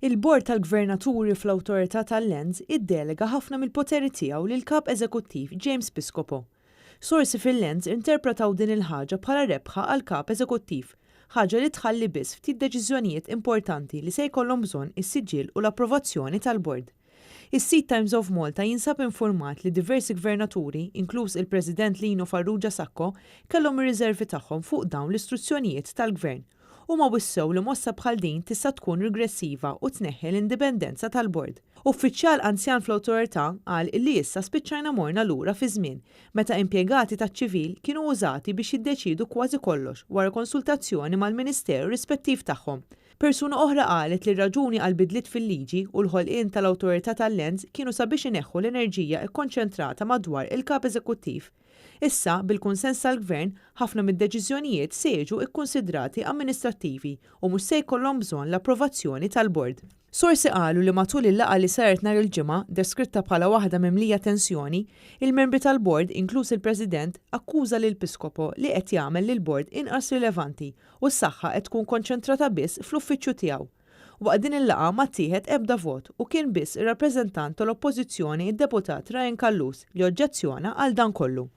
Il-Bord tal-Gvernaturi fl-Awtorità tal-Lens iddelega ħafna mill-poteri tiegħu lil kap eżekuttiv James Piscopo. Sorsi fil-Lens interpretaw din il-ħaġa bħala rebħa għal kap eżekuttiv, ħaġa li tħalli biss ftit deċiżjonijiet importanti li se jkollhom bżonn is-siġġiel u l-approvazzjoni tal-Bord. Is-Sea Times of Malta jinsab informat li diversi gvernaturi, inkluż il-President Lino Farrugia Sacco, kellhom ir-riservi tagħhom fuq dawn l-istruzzjonijiet tal-Gvern u ma wissew li mossa bħal din tista' tkun regressiva u tneħħi l-indipendenza tal-Bord. Uffiċjal anzjan fl-awtorità qal li issa spiċċajna morna lura fi żmien meta impjegati taċ-ċivil kienu użati biex jiddeċidu kważi kollox wara konsultazzjoni mal-Ministeru rispettiv tagħhom. Persuna oħra qalet li raġuni għal bidliet fil-liġi u l-ħolqien tal-Awtorità tal-Lens kienu sabiex ineħħu l-enerġija kkonċentrata madwar il-kap eżekuttiv. Issa, bil-kunsens tal-Gvern, ħafna mid-deċiżjonijiet se jiġu kkunsidrati amministrattivi u mhux se jkollhom bżonn l-approvazzjoni tal-Bord. Sorsi qalu li matul il-laqgħa li saret nhar il-ġimgħa, deskritta bħala waħda mimlija tensjoni, il-membri tal-Bord, inkluż il-President, akkuża lil Piscopo li qed jagħmel lill-Bord inqas rilevanti u s-saħħa qed tkun konċentrata biss fl-uffiċċju tiegħu. Waqt din il-laqgħa ma ttieħed ebda vot u kien biss ir-rappreżentant tal-Oppożizzjoni id-Deputat Ryan Kallus li oġġezzjona għal dan kollu.